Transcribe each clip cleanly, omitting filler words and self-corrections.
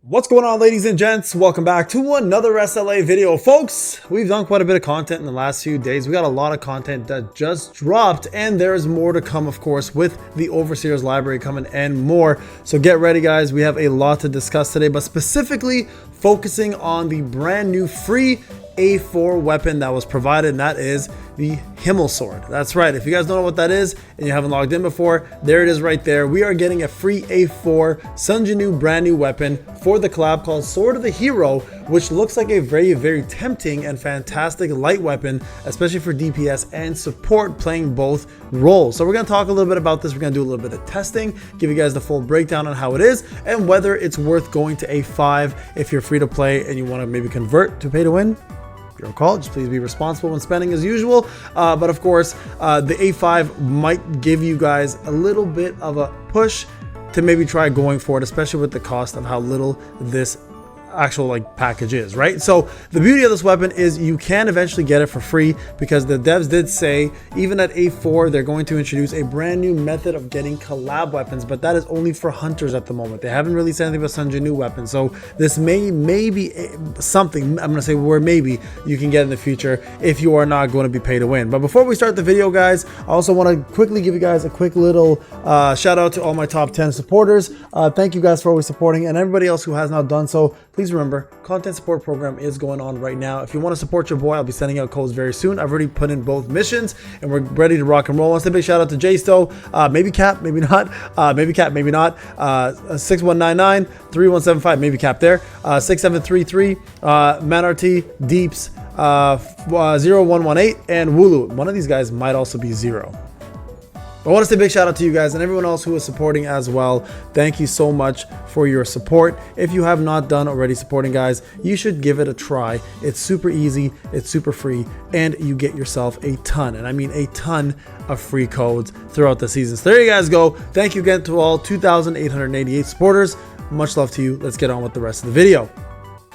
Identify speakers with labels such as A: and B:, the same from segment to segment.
A: What's going on, ladies and gents? Welcome back to another SLA video. Folks, we've done quite a bit of content in the last few days. We got a lot of content that just dropped, and there's more to come, of course, with the Overseers library coming and more. So get ready, guys. We have a lot to discuss today, but specifically focusing on the brand new free A4 weapon that was provided, and that is the Himmel sword. That's right. If you guys don't know what that is and you haven't logged in before, there it is right there. We are getting a free A4 Sunjinu brand new weapon for the collab called Sword of the Hero, which looks like a very tempting and fantastic light weapon, especially for DPS and support playing both roles. So we're going to talk a little bit about this. We're going to do a little bit of testing, give you guys the full breakdown on how it is and whether it's worth going to A5 if you're free to play and you want to maybe convert to pay to win. Your call. Just please be responsible when spending as usual. But of course, the A5 might give you guys a little bit of a push to maybe try going for it, especially with the cost of how little this actual package is, right? So the beauty of this weapon is you can eventually get it for free, because the devs did say even at A4 they're going to introduce a brand new method of getting collab weapons, but that is only for hunters at the moment. They haven't really said anything about Sunjinu weapons, so this may be something, I'm gonna say where maybe you can get in the future if you are not going to be pay to win. But before we start the video, guys, I also want to quickly give you guys a quick little shout out to all my top 10 supporters. Thank you guys for always supporting, and everybody else who has not done so, please remember, content support program is going on right now. If you want to support your boy, I'll be sending out codes very soon. I've already put in both missions and we're ready to rock and roll. Let's say a big shout out to J-Stow, maybe Cap, maybe not, maybe Cap, maybe not, 6199, 3175, maybe Cap there, 6733, ManRT, Deeps, 0118, and Wooloo. One of these guys might also be Zero. I want to say a big shout out to you guys and everyone else who is supporting as well. Thank you so much for your support. If you have not done already supporting, guys, you should give it a try. It's super easy, it's super free, and you get yourself a ton, and I mean a ton of free codes throughout the season. So there you guys go. Thank you again to all 2,888 supporters. Much love to you. Let's get on with the rest of the video.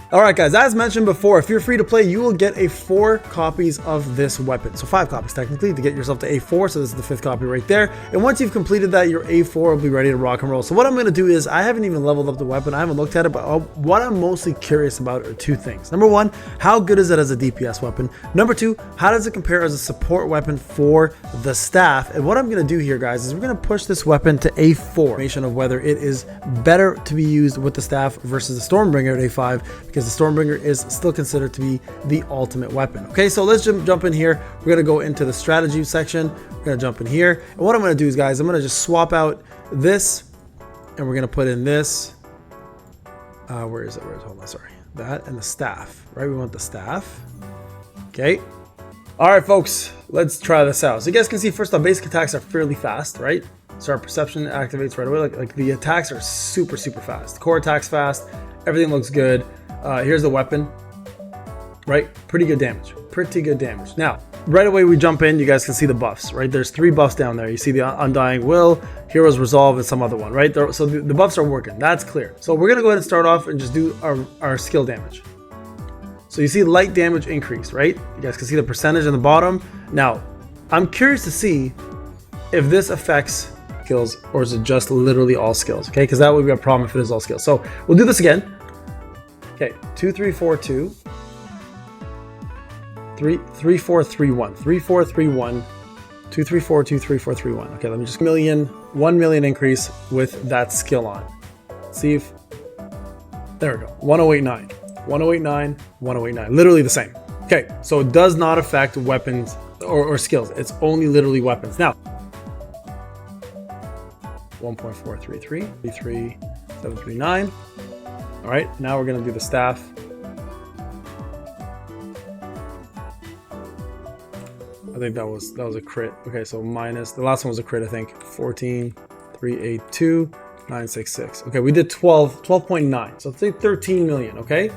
A: Alright guys, as mentioned before, if you're free to play, you will get 4 copies of this weapon. So 5 copies technically to get yourself to A4, so this is the 5th copy right there. And once you've completed that, your A4 will be ready to rock and roll. So what I'm going to do is, I haven't even leveled up the weapon, I haven't looked at it, but what I'm mostly curious about are 2 things. Number 1, how good is it as a DPS weapon? Number 2, how does it compare as a support weapon for the staff? And what I'm going to do here, guys, is we're going to push this weapon to A4. Information of whether it is better to be used with the staff versus the Stormbringer at A5, because the Stormbringer is still considered to be the ultimate weapon. Okay, so let's jump in here. We're going to go into the strategy section. We're going to jump in here. And what I'm going to do is, guys, I'm going to just swap out this and we're going to put in this. Where is it? Hold on, sorry. That and the staff, right? We want the staff. Okay. All right, folks, let's try this out. So you guys can see, first off, basic attacks are fairly fast, right? So our perception activates right away. Like the attacks are super fast. Core attacks fast. Everything looks good. Here's the weapon, right? Pretty good damage. Now, right away we jump in. You guys can see the buffs, right? There's 3 buffs down there. You see the Undying Will, Hero's Resolve, and some other one, right? So the buffs are working. That's clear. So we're going to go ahead and start off and just do our skill damage. So you see light damage increase, right? You guys can see the percentage on the bottom. Now, I'm curious to see if this affects skills or is it just literally all skills, okay? Because that would be a problem if it is all skills. So we'll do this again. Okay, 2 3 4 2 3 3 4 3 1 3 4 3 1 2 3 4 2 3 4 3 1. Okay, let me just 1 million increase with that skill on. Let's see if there we go. 1089 1089 1089, literally the same. Okay, so it does not affect weapons or skills. It's only literally weapons. Now 1.433 33739. All right, now we're going to do the staff. I think that was a crit. Okay, so minus, the last one was a crit, I think. 14,382, 966. Okay, we did 12.9. So let's say 13 million, okay?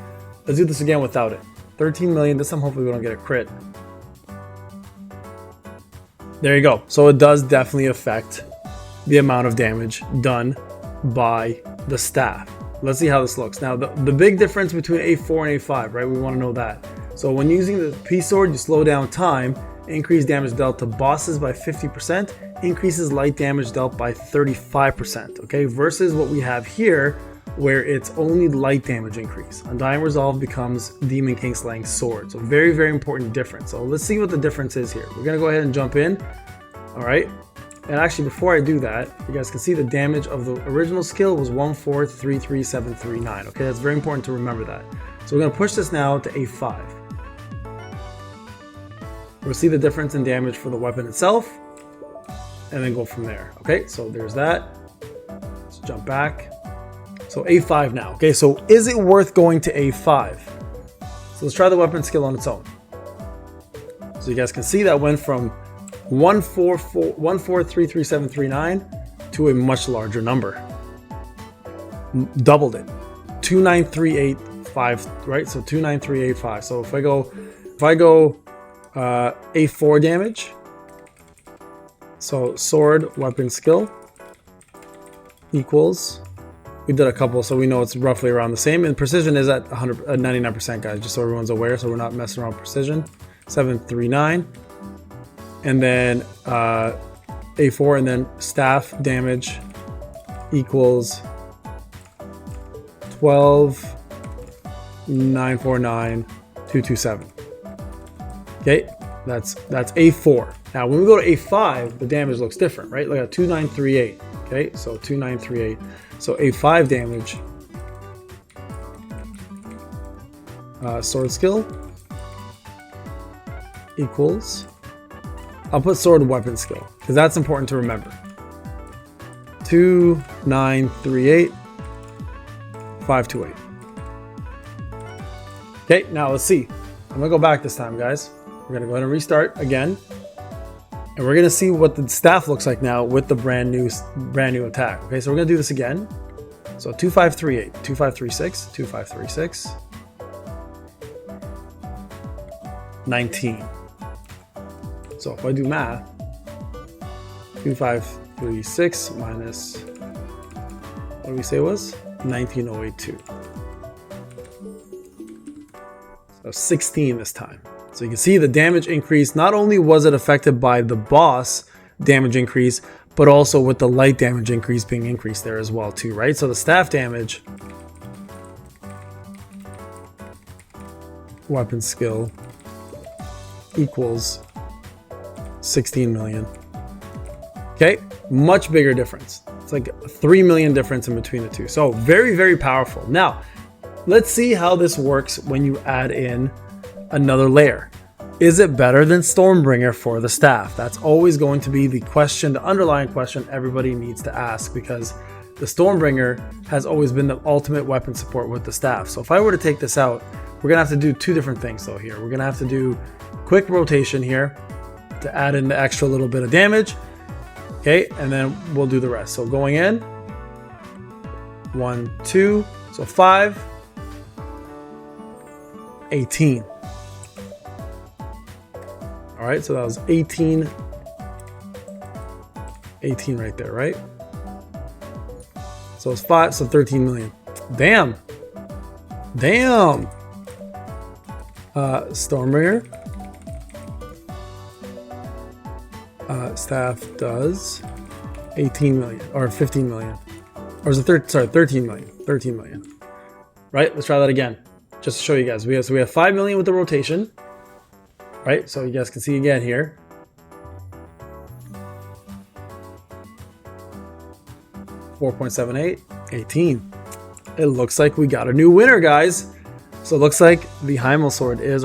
A: Let's do this again without it. 13 million, this time hopefully we don't get a crit. There you go. So it does definitely affect the amount of damage done by the staff. Let's see how this looks. Now, the big difference between A4 and A5, right? We want to know that. So when using the P sword, you slow down time, increase damage dealt to bosses by 50%, increases light damage dealt by 35%, okay? Versus what we have here, where it's only light damage increase. Undying Resolve becomes Demon King Slaying Sword. So very, very important difference. So let's see what the difference is here. We're gonna go ahead and jump in. All right. And actually, before I do that, you guys can see the damage of the original skill was 1433739. Okay, that's very important to remember that. So we're gonna push this now to A5. We'll see the difference in damage for the weapon itself, and then go from there. Okay, so there's that. Let's jump back. So A5 now. Okay, so is it worth going to A5? So let's try the weapon skill on its own. So you guys can see that went from 1433739 to a much larger number. Doubled it. 29385, right? So 29385. So if I go A4 damage, so sword weapon skill equals, we did a couple so we know it's roughly around the same, and precision is at 99%, guys, just so everyone's aware, so we're not messing around with precision. 739, and then A4, and then staff damage equals 12,949,227. Okay, that's A4. Now when we go to A5, the damage looks different, right? Look at 2938. Okay, so 2938. So A5 damage, sword skill equals, I'll put sword weapon skill because that's important to remember. 2938 528. Okay, now let's see. I'm gonna go back this time, guys. We're gonna go ahead and restart again, and we're gonna see what the staff looks like now with the brand new attack. Okay, so we're gonna do this again. So 2538, 2536, 2536, 19. So if I do math, 2536 minus, what did we say it was? 19082. So 16 this time. So you can see the damage increase. Not only was it affected by the boss damage increase, but also with the light damage increase being increased there as well too, right? So the staff damage, weapon skill equals 16 million. Okay, much bigger difference. It's like a 3 million difference in between the two. So very, very powerful. Now, let's see how this works when you add in another layer. Is it better than Stormbringer for the staff? That's always going to be the question, the underlying question everybody needs to ask, because the Stormbringer has always been the ultimate weapon support with the staff. So if I were to take this out, we're gonna have to do two different things though here. We're gonna have to do quick rotation here to add in the extra little bit of damage. Okay, and then we'll do the rest. So going in, 1, 2, so 5, 18. All right, so that was 18 right there, right? So it's 5, so 13 million. Damn. Stormbringer. Staff does 18 million or 15 million. Or is it 13 million. 13 million. Right? Let's try that again. Just to show you guys. We have 5 million with the rotation. Right? So you guys can see again here. $4.78, 18. It looks like we got a new winner, guys. So it looks like the Himmel sword is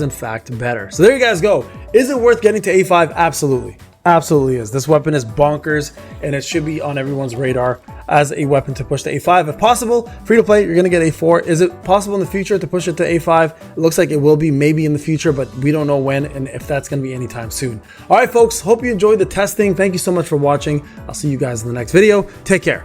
A: in fact better. So there you guys go. Is it worth getting to A5? Absolutely. Absolutely is. This weapon is bonkers, and it should be on everyone's radar as a weapon to push to A5. If possible, free to play, you're going to get A4. Is it possible in the future to push it to A5? It looks like it will be maybe in the future, but we don't know when and if that's going to be anytime soon. All right, folks, hope you enjoyed the testing. Thank you so much for watching. I'll see you guys in the next video. Take care.